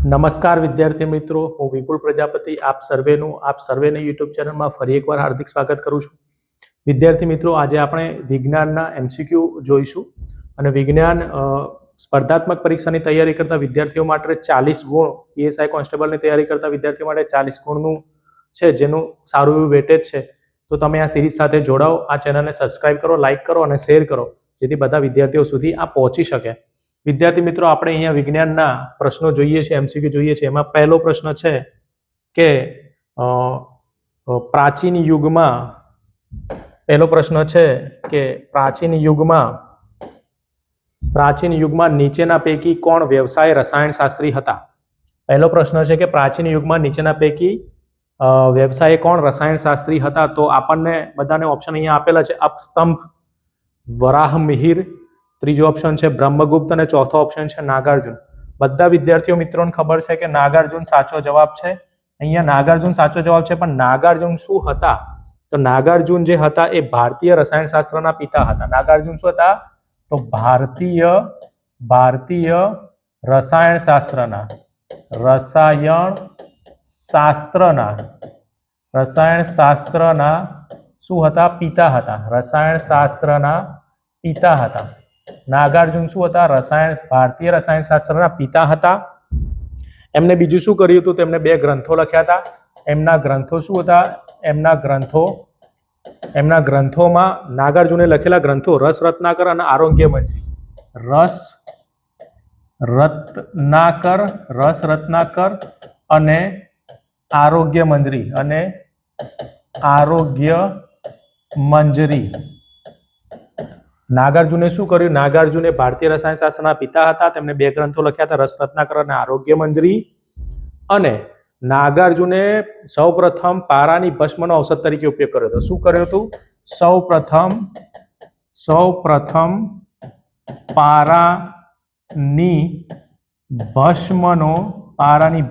નમસ્કાર વિદ્યાર્થી મિત્રો, હું વિપુલ પ્રજાપતિ આપ સર્વેને યુટ્યુબ ચેનલમાં ફરી એકવાર હાર્દિક સ્વાગત કરું છું. વિદ્યાર્થી મિત્રો, આજે આપણે વિજ્ઞાનના એમસીક્યુ જોઈશું અને વિજ્ઞાન સ્પર્ધાત્મક પરીક્ષાની તૈયારી કરતા વિદ્યાર્થીઓ માટે 40 ગુણ, પીએસઆઈ કોન્સ્ટેબલની તૈયારી કરતા વિદ્યાર્થીઓ માટે 40 ગુણનું છે, જેનું સારું એવું વેટેજ છે. તો તમે આ સિરીઝ સાથે જોડાઓ, આ ચેનલને સબસ્ક્રાઇબ કરો, લાઇક કરો અને શેર કરો, જેથી બધા વિદ્યાર્થીઓ સુધી આ પહોંચી શકે. વિદ્યાર્થી મિત્રો, આપણે અહીંયા વિજ્ઞાનના પ્રશ્નો જોઈએ છે, એમસીક્યુ જોઈએ છે. એમાં પહેલો પ્રશ્ન છે કે પ્રાચીન યુગમાં નીચેના પૈકી કોણ વ્યવસાય રસાયણશાસ્ત્રી હતા? પહેલો પ્રશ્ન છે કે પ્રાચીન યુગમાં નીચેના પૈકી વ્યવસાય કોણ રસાયણશાસ્ત્રી હતા? તો આપણને બધાને ઓપ્શન અહીંયા આપેલા છે: અપસ્તંભ, વરાહમિહિર, ત્રીજો ઓપ્શન છે બ્રહ્મગુપ્ત અને ચોથો ઓપ્શન છે નાગાર્જુન. બધા વિદ્યાર્થીઓ મિત્રોને ખબર છે કે નાગાર્જુન સાચો જવાબ છે. અહીંયા નાગાર્જુન સાચો જવાબ છે, પણ નાગાર્જુન શું હતા? તો નાગાર્જુન જે હતા એ ભારતીય રસાયણશાસ્ત્રના પિતા હતા. નાગાર્જુન શું હતા? તો ભારતીય રસાયણશાસ્ત્રના શું હતા? પિતા હતા. રસાયણશાસ્ત્રના પિતા હતા. નાગાર્જુન શું હતા? ભારતીય રસાયણશાસ્ત્રના પિતા હતા. એમને બીજું શું કર્યું હતું? તેમને 2 ગ્રંથો લખ્યા હતા. એમના ગ્રંથો શું હતા? એમના ગ્રંથોમાં નાગાર્જુને લખેલા ગ્રંથો રસ રત્નાકર અને આરોગ્ય મંજરી. રસ રત્નાકર અને આરોગ્ય મંજરી. નાગાર્જુને શું કર્યું? નાગાર્જુને ભારતીય રસાયણશાસ્ત્રના પિતા હતા. તેમને 2 ગ્રંથો લખ્યા હતા, રસ રત્નાકર અને આરોગ્ય મંજરી. અને નાગાર્જુને સૌપ્રથમ પારાની ભસ્મનો ઔષધ તરીકે ઉપયોગ કર્યો હતો. શું કર્યું હતું? સૌપ્રથમ પારાની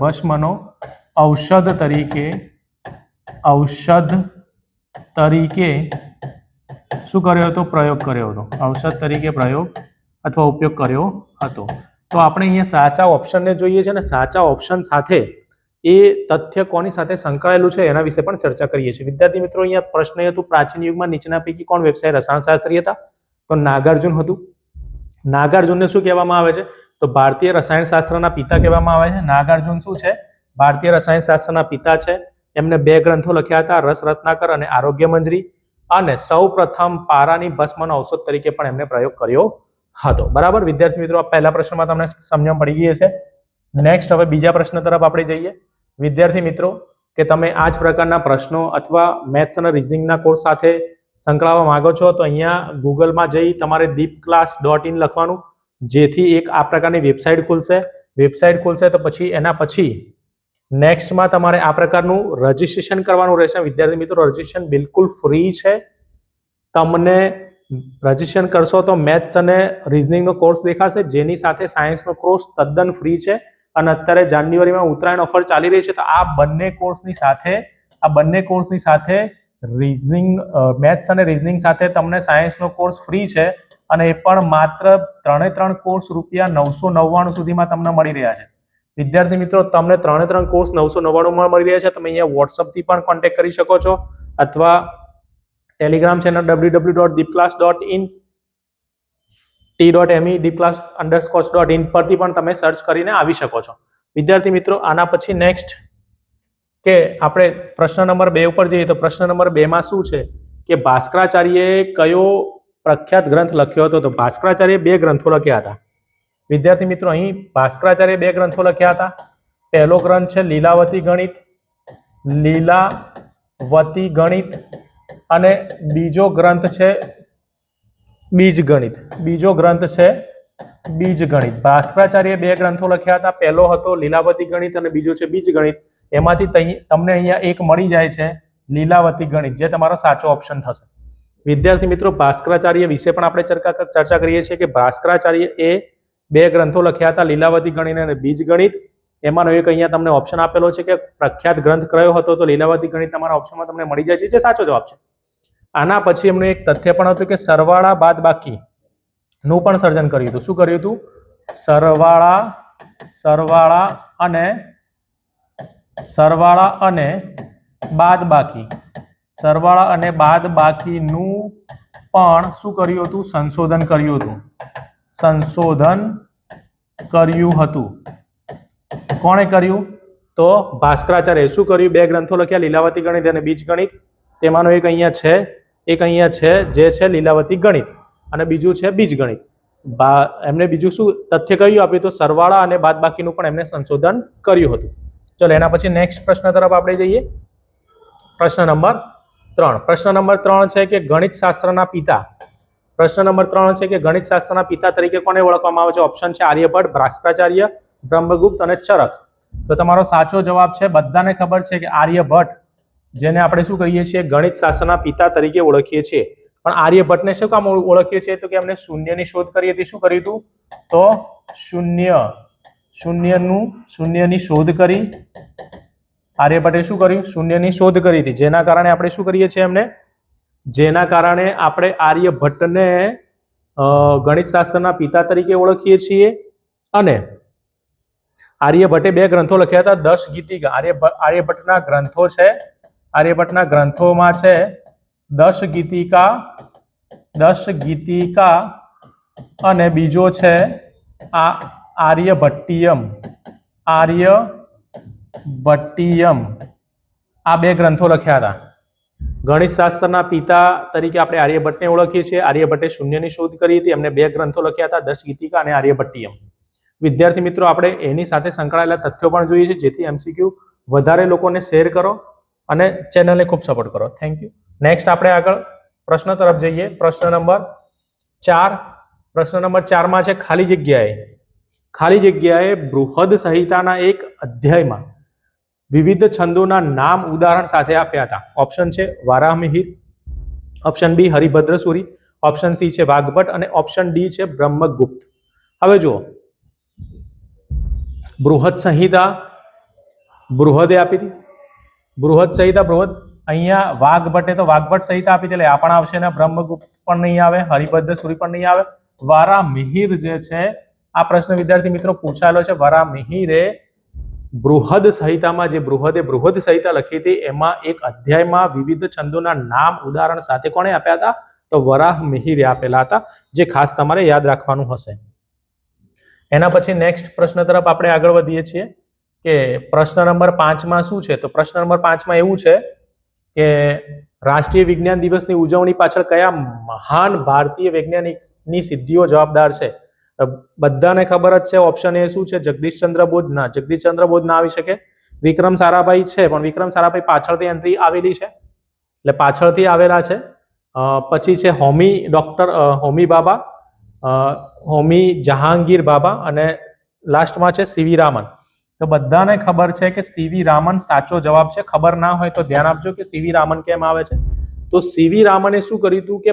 ભસ્મનો ઔષધ તરીકે શું કર્યો હતો? પ્રયોગ કર્યો હતો. ઔષધ તરીકે પ્રયોગ અથવા ઉપયોગ કર્યો હતો. તો આપણે અહીંયા સાચા ઓપ્શનને જોઈએ છે અને સાચા ઓપ્શન સાથે એ તથ્ય કોની સાથે સંકળાયેલું છે એના વિશે પણ ચર્ચા કરીએ છીએ. વિદ્યાર્થી મિત્રો, અહીંયા પ્રશ્ન હતું પ્રાચીન યુગમાં નીચેના પૈકી કોણ વ્યવસાય રસાયણશાસ્ત્રી હતા? તો નાગાર્જુન હતું. નાગાર્જુનને શું કહેવામાં આવે છે? તો ભારતીય રસાયણશાસ્ત્રના પિતા કહેવામાં આવે છે. નાગાર્જુન શું છે? ભારતીય રસાયણશાસ્ત્રના પિતા છે. એમને 2 ગ્રંથો લખ્યા હતા, રસ રત્નાકર અને આરોગ્ય મંજરી. અને સૌપ્રથમ પારાની ભસ્મનો ઔષધ તરીકે પણ એમને પ્રયોગ કર્યો હતો. બરાબર વિદ્યાર્થી મિત્રો, પહેલા પ્રશ્નમાં તમને સમજણ પડી ગઈ હશે. નેક્સ્ટ હવે બીજા પ્રશ્ન તરફ આપણે જઈએ. વિદ્યાર્થી મિત્રો, કે તમે આ જ પ્રકારના પ્રશ્નો અથવા મેથ્સ અને રીઝનિંગના કોર્સ સાથે સંકળાવવા માંગો છો, તો અહીંયા ગૂગલમાં જઈ તમારે deepclass.in લખવાનું, જેથી એક આ પ્રકારની વેબસાઇટ ખુલશે. તો પછી એના પછી નેક્સ્ટમાં તમારે આ પ્રકારનું રજીસ્ટ્રેશન કરવાનું રહેશે. વિદ્યાર્થી મિત્રો, રજીસ્ટ્રેશન બિલકુલ ફ્રી છે. તમને રજીસ્ટ્રેશન કરશો તો મેથ્સ અને રીઝનિંગનો કોર્સ દેખાશે, જેની સાથે સાયન્સનો કોર્સ તદ્દન ફ્રી છે. અને અત્યારે જાન્યુઆરીમાં ઉત્તરાયણ ઓફર ચાલી રહી છે. તો આ બંને કોર્સની સાથે મેથ્સ અને રીઝનિંગ સાથે તમને સાયન્સનો કોર્સ ફ્રી છે. અને એ પણ માત્ર 3 કોર્સ ₹999 સુધીમાં તમને મળી રહ્યા છે. વિદ્યાર્થી મિત્રો, તમને 3 કોર્સ 999 મળી રહ્યા છે. તમે અહીંયા વોટ્સઅપથી પણ કોન્ટેક્ટ કરી શકો છો, અથવા Telegram channel www.deepclass.in t.me deepclass_in પરથી પણ તમે સર્ચ કરીને આવી શકો છો. વિદ્યાર્થી મિત્રો, આના પછી નેક્સ્ટ કે આપણે પ્રશ્ન નંબર 2 ઉપર જઈએ. તો પ્રશ્ન નંબર 2 માં શું છે કે ભાસ્કરાચાર્યએ કયો પ્રખ્યાત ગ્રંથ લખ્યો હતો? તો ભાસ્કરાચાર્યએ 2 ગ્રંથો લખ્યા હતા. વિદ્યાર્થી મિત્રો, અહીં ભાસ્કરાચાર્યએ 2 ગ્રંથો લખ્યા હતા. પહેલો ગ્રંથ છે લીલાવતી ગણિત અને બીજો ગ્રંથ છે બીજગણિત. ભાસ્કરાચાર્યએ 2 ગ્રંથો લખ્યા હતા. પહેલો હતો લીલાવતી ગણિત અને બીજો છે બીજગણિત. એમાંથી તમને અહીંયા એક મળી જાય છે લીલાવતી ગણિત, જે તમારો સાચો ઓપ્શન થશે. વિદ્યાર્થી મિત્રો, ભાસ્કરાચાર્ય વિશે પણ આપણે ચર્ચા કરીએ છીએ કે ભાસ્કરાચાર્યએ 2 ગ્રંથો લખ્યા હતા, લીલાવતી ગણિત અને બીજગણિત. એમાંનો એક અહીંયા તમને ઓપ્શન આપેલો છે કે પ્રખ્યાત ગ્રંથ કયો હતો? તો લીલાવતી ગણિત તમારા ઓપ્શનમાં તમને મળી જાય છે, જે સાચો જવાબ છે. આના પછી એમનું એક તથ્ય પણ હતું કે સરવાળા બાદબાકી નું પણ સર્જન કર્યું હતું. શું કર્યું હતું? સરવાળા અને બાદબાકી નું પણ શું કર્યું હતું? સંશોધન કર્યું હતું. કોણે કર્યું? તો ભાસ્કરાચાર્ય. શું કર્યું? બે ગ્રંથો લખ્યા, લીલાવતી ગણિત અને બીજ ગણિત. તેમાંનો એક અહીંયા છે જે છે લીલાવતી ગણિત અને બીજું છે બીજ ગણિત. એમને બીજું શું તથ્ય કયું આપ્યું? તો સરવાળા અને બાદબાકીનું પણ એમને સંશોધન કર્યું હતું. ચલો એના પછી નેક્સ્ટ પ્રશ્ન તરફ આપણે જઈએ. પ્રશ્ન નંબર 3 છે કે ગણિત શાસ્ત્રના પિતા તરીકે કોને ઓળખવામાં આવે છે? ઓપ્શન છે આર્યભટ્ટ, ભાસ્કરાચાર્ય, બ્રહ્મગુપ્ત અને ચરક. તો તમારો સાચો જવાબ છે, બધાને ખબર છે કે આર્યભટ્ટ, જેને આપણે શું કહીએ છીએ? ગણિત શાસ્ત્રના પિતા તરીકે ઓળખીએ છીએ. પણ આર્યભટ્ટને શું કામ ઓળખીએ છીએ? તો કે એમને શૂન્યની શોધ કરી હતી. શું કર્યું હતું? તો શૂન્યની શોધ કરી. આર્યભટ્ટે શું કર્યું? શૂન્યની શોધ કરી હતી. જેના કારણે આપણે શું કરીએ છીએ? આર્યભટ્ટને ગણિત શાસ્ત્રના પિતા તરીકે ઓળખીએ છીએ. અને આર્યભટ્ટે બે ગ્રંથો લખ્યા હતા, 10 ગીતિકા. આર્યભટ્ટના ગ્રંથો છે, આર્યભટ્ટના ગ્રંથોમાં છે 10 ગીતિકા અને બીજો છે આર્યભટ્ટિયમ. આ બે ગ્રંથો લખ્યા હતા. ગણિત શાસ્ત્રના પિતા તરીકે આપણે આર્યભટ્ટને ઓળખીએ છીએ. આર્યભટ્ટે શૂન્યની શોધ કરી હતી. એમને બે ગ્રંથો લખ્યા હતા, 10 ગીતિકા અને આર્યભટ્ટિયમ. વિદ્યાર્થી મિત્રો, આપણે એની સાથે સંકળાયેલા તથ્યો પણ જોઈએ છે, જેથી એમસીક્યુ વધારે લોકોને શેર કરો અને ચેનલને ખૂબ સપોર્ટ કરો. Thank you. નેક્સ્ટ આપણે આગળ પ્રશ્ન તરફ જઈએ. પ્રશ્ન નંબર 4 માં છે ખાલી જગ્યાએ બૃહદ સંહિતાના એક અધ્યાયમાં વિવિધ છંદોના નામ ઉદાહરણ સાથે આપ્યા હતા. ઓપ્શન છે વારાહમિહિર, option B Haribhadra સૂરી, option C છે વાઘભટ્ટ અને ઓપ્શન ડી છે બ્રહ્મગુપ્ત. હવે જુઓ, બૃહદ સંહિતા બૃહદે આપી હતી. બૃહદ અહીંયા વાઘભટ્ટે તો વાઘભટ્ટ સંહિતા આપી હતી, એટલે આ પણ આવશે ને. બ્રહ્મગુપ્ત પણ નહીં આવે, હરિભદ્ર સૂરી પણ નહીં આવે. વારાહમિહિર જે છે, આ પ્રશ્ન વિદ્યાર્થી મિત્રો પૂછાયેલો છે. વારાહમિહિરે બૃહદ સંહિતામાં, જે બૃહદ સંહિતા લખી હતી, એમાં એક અધ્યાયમાં વિવિધ છંદોના નામ ઉદાહરણ સાથે કોણે આપ્યા હતા? તો વરાહમિહિરે આપેલા હતા, જે ખાસ તમારે યાદ રાખવાનું હશે. એના પછી નેક્સ્ટ પ્રશ્ન તરફ આપણે આગળ વધીએ છીએ કે પ્રશ્ન નંબર 5 માં શું છે? તો પ્રશ્ન નંબર 5 માં એવું છે કે રાષ્ટ્રીય વિજ્ઞાન દિવસની ઉજવણી પાછળ કયા મહાન ભારતીય વૈજ્ઞાનિકની સિદ્ધિઓ જવાબદાર છે? બધાને ખબર જ છે. ઓપ્શન એ શું છે? જગદીશચંદ્ર બોઝ ના આવી શકે. વિક્રમ સારાભાઈ છે, પણ વિક્રમ સારાભાઈ પાછળથી એન્ટ્રી આવેલી છે, એટલે પાછળથી આવેલા છે. પછી છે હોમી બાબા, હોમી જહાંગીર બાબા અને લાસ્ટમાં છે સીવી રામન. તો બધાને ખબર છે કે સીવી રામન સાચો જવાબ છે. ખબર ના હોય તો ધ્યાન આપજો કે સીવી રામન કેમ આવે છે. તો સીવી રામને શું કર્યું હતું કે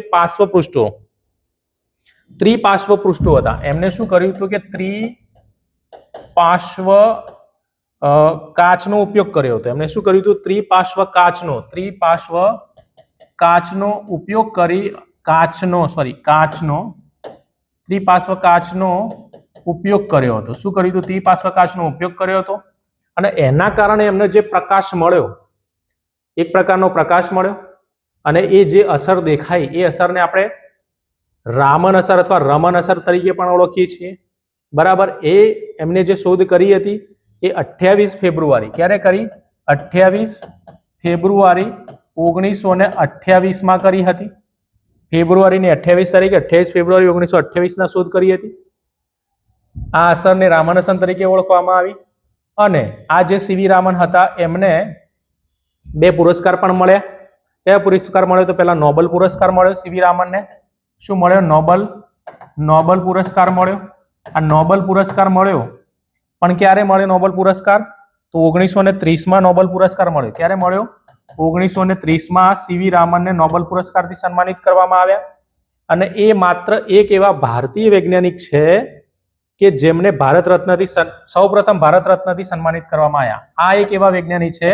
ત્રિપાર્શ્વ પૃષ્ઠો હતા. એમને શું કર્યું હતું કે ત્રિપાર્શ્વ કાચનો ઉપયોગ કર્યો હતો. એમને શું કર્યું હતું? ત્રિપાર્શ્વ કાચનો ઉપયોગ કરી ત્રિપાર્શ્વ કાચનો ઉપયોગ કર્યો હતો. શું કર્યું હતું? ત્રિપાર્શ્વ કાચનો ઉપયોગ કર્યો હતો. અને એના કારણે એમને જે પ્રકાશ મળ્યો, એક પ્રકારનો પ્રકાશ મળ્યો, અને એ જે અસર દેખાય, એ અસરને આપણે રામન અસર અથવા રમન અસર તરીકે પણ ઓળખીએ છીએ. બરાબર. એમને જે શોધ કરી હતી એ 28 ફેબ્રુઆરી ક્યારે કરી? 28 ફેબ્રુઆરી 1928 માં કરી હતી. ફેબ્રુઆરીની 28 તારીખે 28 ફેબ્રુઆરી 1928 ના શોધ કરી હતી. આ અસરને રામન અસર તરીકે ઓળખવામાં આવી. અને આ જે સીવી રામન હતા, એમને 2 પુરસ્કાર પણ મળ્યા. કયા પુરસ્કાર મળ્યો? તો પહેલા નોબલ પુરસ્કાર મળ્યો સીવી રામનને. શું મળ્યો? નોબલ પુરસ્કાર મળ્યો. આ નોબલ પુરસ્કાર મળ્યો, પણ ક્યારે મળ્યો નોબલ પુરસ્કાર? તો 1930 માં નોબલ પુરસ્કાર મળ્યો. ક્યારે મળ્યો? 1930 માં સીવી રામનને નોબલ પુરસ્કારથી સન્માનિત કરવામાં આવ્યા. અને એ માત્ર એક એવા ભારતીય વૈજ્ઞાનિક છે કે જેમને ભારત રત્નથી સૌપ્રથમ ભારત રત્નથી સન્માનિત કરવામાં આવ્યા. આ એક એવા વૈજ્ઞાનિક છે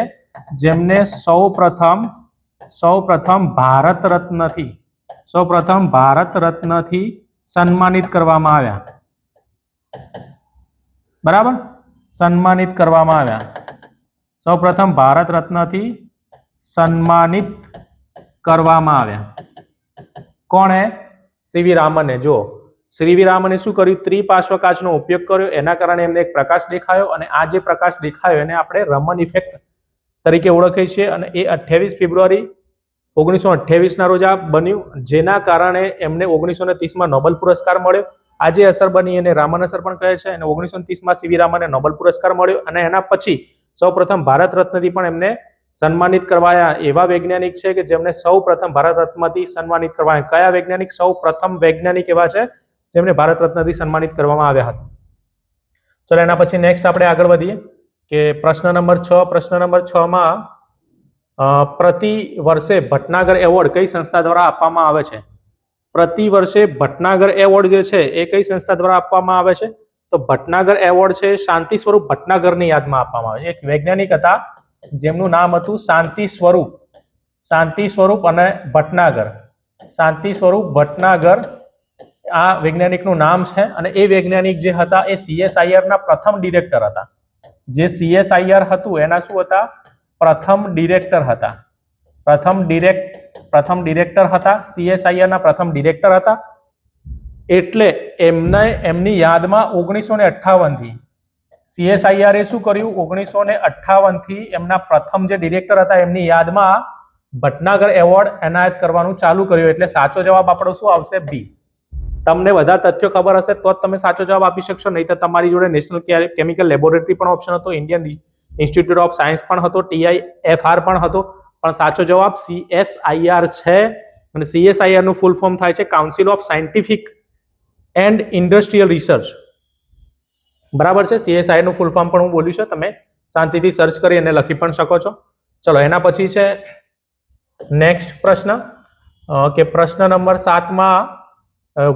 જેમને સૌપ્રથમ ભારત રત્નથી સન્માનિત કરવામાં આવ્યા. બરાબર, સન્માનિત કરવામાં આવ્યા. સૌપ્રથમ ભારત રત્નથી સન્માનિત કરવામાં આવ્યા. કોણે? સીવી રામને. જો સીવી રામને શું કર્યું? ત્રિપાર્શ્વકાચનો ઉપયોગ કર્યો, એના કારણે એમને એક પ્રકાશ દેખાયો, અને આ જે પ્રકાશ દેખાયો એને આપણે રમન ઇફેક્ટ તરીકે ઓળખીએ છીએ, અને એ 28 ફેબ્રુઆરી 1928 ના રોજ આ બન્યું, જેના કારણે એમને 1930 નોબેલ પુરસ્કાર મળ્યો. આ જે અસર બની એને રામન અસર પણ કહે છે, અને 1930 સીવી રામને નોબેલ પુરસ્કાર મળ્યો, અને એના પછી સૌપ્રથમ ભારત રત્નથી પણ એમને સન્માનિત કરવાયા. એવા વૈજ્ઞાનિક છે કે જેમને સૌપ્રથમ ભારત રત્નથી સન્માનિત કરવાયા. કયા વૈજ્ઞાનિક? સૌપ્રથમ વૈજ્ઞાનિક એવા છે જેમને ભારત રત્નથી સન્માનિત કરવામાં આવ્યા હતા. ચલો એના પછી નેક્સ્ટ આપણે આગળ વધીએ કે પ્રશ્ન નંબર 6. પ્રશ્ન નંબર 6 માં પ્રતિ વર્ષે ભટનાગર એવોર્ડ કઈ સંસ્થા દ્વારા આપવામાં આવે છે? પ્રતિ વર્ષે ભટનાગર એવોર્ડ જે છે એ કઈ સંસ્થા દ્વારા આપવામાં આવે છે? તો ભટનાગર એવોર્ડ છે શાંતિ સ્વરૂપ ભટનાગરની યાદમાં આપવામાં આવે છે. એક વૈજ્ઞાનિક હતા જેમનું નામ હતું શાંતિ સ્વરૂપ અને ભટનાગર. શાંતિ સ્વરૂપ ભટનાગર આ વૈજ્ઞાનિકનું નામ છે, અને એ વૈજ્ઞાનિક જે હતા એ CSIR ના પ્રથમ ડિરેક્ટર હતા. જે CSIR હતું એના શું હતા? પ્રથમ ડિરેક્ટર હતા. પ્રથમ ડિરેક્ટર હતા. CSIR ના પ્રથમ ડિરેક્ટર હતા. એટલે એમની યાદમાં 1958 થી CSIR એ શું કર્યું? 1958 થી એમના પ્રથમ જે ડિરેક્ટર હતા એમની યાદમાં ભટનાગર એવોર્ડ એનાયત કરવાનું ચાલુ કર્યું. એટલે સાચો જવાબ આપણો શું આવશે? બી. તમને બધા તથ્યો ખબર હશે તો જ તમે સાચો જવાબ આપી શકશો, નહીં તો તમારી જોડે નેશનલ કેમિકલ લેબોરેટરી પણ ઓપ્શન હતો, ઇન્ડિયન ઇન્સ્ટિટ્યૂટ ઓફ સાયન્સ પણ હતો, TIFR પણ હતો, પણ સાચો જવાબ CSIR છે. અને CSIR નું ફૂલ ફોર્મ થાય છે council of scientific and industrial research. બરાબર છે. CSIR નું ફૂલ ફોર્મ પણ હું બોલ્યું છે, તમે શાંતિથી સર્ચ કરી અને લખી પણ શકો છો. ચલો એના પછી છે નેક્સ્ટ પ્રશ્ન કે પ્રશ્ન નંબર 7 માં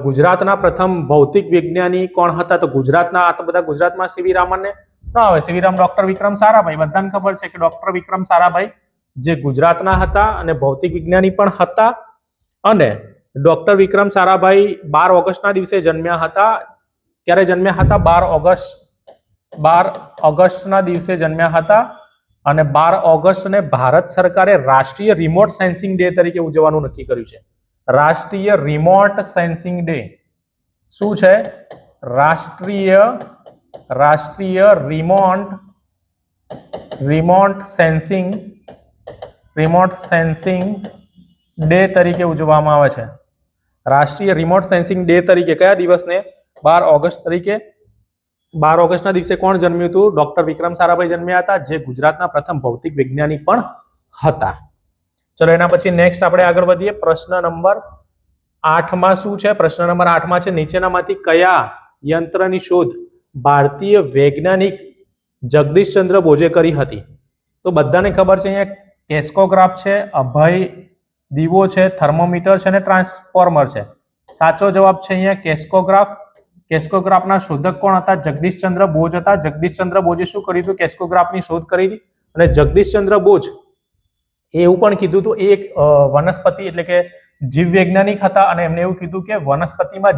ગુજરાતના પ્રથમ ભૌતિક વિજ્ઞાની કોણ હતા? તો ગુજરાતના, આ તો બધા ગુજરાતમાં સીવી રામનને ના આવે. સીવી રામ ડોક્ટર વિક્રમ સારાભાઈ, બધાને ખબર છે કે ડોક્ટર વિક્રમ સારાભાઈ જે ગુજરાતના હતા અને ભૌતિક વિજ્ઞાની પણ હતા. અને ડોક્ટર વિક્રમ સારાભાઈ 12 ઓગસ્ટના દિવસે જન્મ્યા હતા. ક્યારે જન્મ્યા હતા? 12 ઓગસ્ટના દિવસે જન્મ્યા હતા. અને 12 ઓગસ્ટને ભારત સરકારે રાષ્ટ્રીય રિમોટ સેન્સિંગ ડે તરીકે ઉજવવાનું નક્કી કર્યું છે. રાષ્ટ્રીય રિમોટ સેન્સિંગ ડે શું છે? રાષ્ટ્રીય રિમોટ સેન્સિંગ ડે તરીકે ઉજવવામાં આવે છે. રાષ્ટ્રીય રિમોટ સેન્સિંગ ડે તરીકે કયા દિવસને? 12 ઓગસ્ટ તરીકે. 12 ઓગસ્ટના દિવસે કોણ જન્મ્યું હતું? ડોક્ટર વિક્રમ સારાભાઈ જન્મ્યા હતા, જે ગુજરાતના પ્રથમ ભૌતિક વૈજ્ઞાનિક પણ હતા. ચલો એના પછી નેક્સ્ટ આપણે આગળ વધીએ. પ્રશ્ન નંબર 8 માં શું છે? પ્રશ્ન નંબર 8 માં છે નીચેનામાંથી કયા યંત્રની શોધ ભારતીય વૈજ્ઞાનિક જગદીશચંદ્ર બોઝે કરી હતી? તો બધાને ખબર છે, અહીંયા કેસ્કોગ્રાફ છે, અભય દીવો છે, થર્મોમીટર છે અને ટ્રાન્સફોર્મર છે. સાચો જવાબ છે અહીંયા કેસ્કોગ્રાફ. કેસ્કોગ્રાફના શોધક કોણ હતા? જગદીશચંદ્ર બોઝ હતા. જગદીશચંદ્ર બોઝે શું કર્યું હતું? કેસ્કોગ્રાફની શોધ કરી હતી. અને જગદીશચંદ્ર બોઝ એવું પણ કીધું હતું, એક વનસ્પતિ એટલે કે જીવ વૈજ્ઞાનિક હતા, અને એમને એવું કીધું કે વનસ્પતિમાં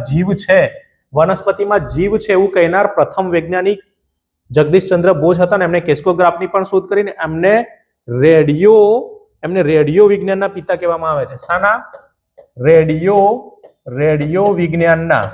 જીવ છે એવું કહેનાર પ્રથમ વૈજ્ઞાનિક જગદીશચંદ્ર બોઝ હતા. અને એમને કેસ્કોગ્રાફની પણ શોધ કરીને એમને રેડિયો વિજ્ઞાનના પિતા કહેવામાં આવે છે. શાના? રેડિયો વિજ્ઞાનના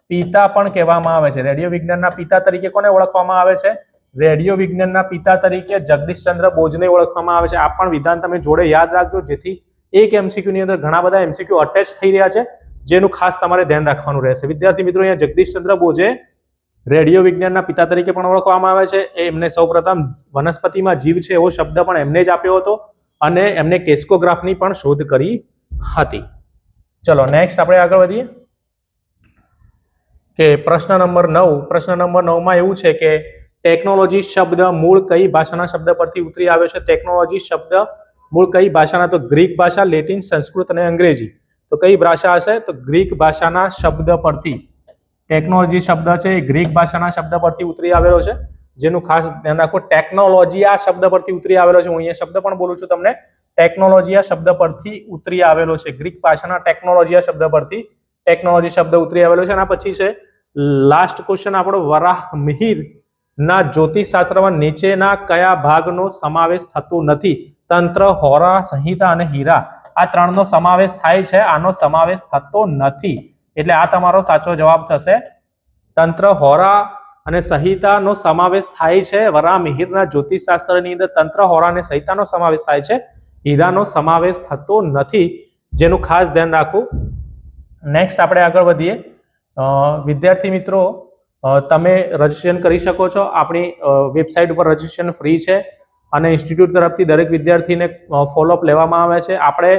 પિતા પણ કહેવામાં આવે છે. રેડિયો વિજ્ઞાનના પિતા તરીકે કોને ઓળખવામાં આવે છે? રેડિયો વિજ્ઞાનના પિતા તરીકે જગદીશચંદ્ર બોઝને ઓળખવામાં આવે છે. આ પણ વિધાન તમે જોડે યાદ રાખજો, જેથી એક MCQ ની અંદર ઘણા બધા MCQ અટેચ થઈ રહ્યા છે, જેનું ખાસ તમારે ધ્યાન રાખવાનું રહેશે. વિદ્યાર્થી મિત્રો, અહીંયા જગદીશચંદ્ર બોઝે રેડિયો વિજ્ઞાનના પિતા તરીકે પણ ઓળખવામાં આવે છે. એમને સૌપ્રથમ વનસ્પતિમાં જીવ છે એવો શબ્દ પણ એમને જ આપ્યો હતો, અને એમને કેસ્કોગ્રાફની પણ શોધ કરી હતી. ચલો નેક્સ્ટ આપણે આગળ વધીએ કે પ્રશ્ન નંબર 9. પ્રશ્ન નંબર 9 માં એવું છે કે ટેકનોલોજી શબ્દ મૂળ કઈ ભાષાના શબ્દ પરથી ઉતરી આવ્યો છે? ટેકનોલોજી શબ્દ મૂળ કઈ ભાષાના? તો ગ્રીક ભાષા, લેટિન, સંસ્કૃત અને અંગ્રેજી. તો કઈ ભાષા હશે? તો ગ્રીક ભાષાના શબ્દ પરથી. ટેકનોલોજી શબ્દ છે એ ગ્રીક ભાષાના શબ્દ પરથી ઉતરી આવેલો છે, જેનું ખાસ ધ્યાન રાખો. ટેકનોલોજી આ શબ્દ પરથી ઉતરી આવેલો છે. હું અહીંયા શબ્દ પણ બોલું છું તમને. ટેકનોલોજી આ શબ્દ પરથી ઉતરી આવેલો છે. ગ્રીક ભાષાના ટેકનોલોજી આ શબ્દ પરથી ટેકનોલોજી શબ્દ ઉતરી આવેલો છે. આના પછી છે લાસ્ટ ક્વેશ્ચન આપણો, વરાહ મિહિર ના જ્યોતિષશાસ્ત્રમાં નીચેના કયા ભાગનો સમાવેશ થતો નથી? તંત્ર, હોરા, સંહિતા અને હીરા. આ ત્રણનો સમાવેશ થાય છે, આનો સમાવેશ થતો નથી. એટલે આ તમારો સાચો જવાબ થશે. તંત્ર, હોરા અને સંહિતાનો સમાવેશ થાય છે. વરાહ મિહિરના જ્યોતિષશાસ્ત્રની અંદર તંત્ર, હોરા અને સંહિતાનો સમાવેશ થાય છે, હીરાનો સમાવેશ થતો નથી, જેનું ખાસ ધ્યાન રાખવું. નેક્સ્ટ આપણે આગળ વધીએ. વિદ્યાર્થી મિત્રો, તમે રજીસ્ટ્રેશન કરી શકો છો. આપણી વેબસાઇટ ઉપર રજીસ્ટ્રેશન ફ્રી છે અને ઇન્સ્ટિટ્યૂટ તરફથી દરેક વિદ્યાર્થીને ફોલોઅપ લેવામાં આવે છે. આપણે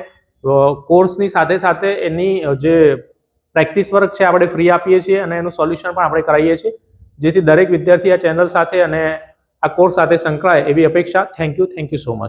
કોર્સની સાથે સાથે એની જે પ્રેક્ટિસ વર્ક છે આપણે ફ્રી આપીએ છીએ અને એનું સોલ્યુશન પણ આપણે કરાવીએ છીએ, જેથી દરેક વિદ્યાર્થી આ ચેનલ સાથે અને આ કોર્સ સાથે સંકળાય એવી અપેક્ષા. Thank you so much.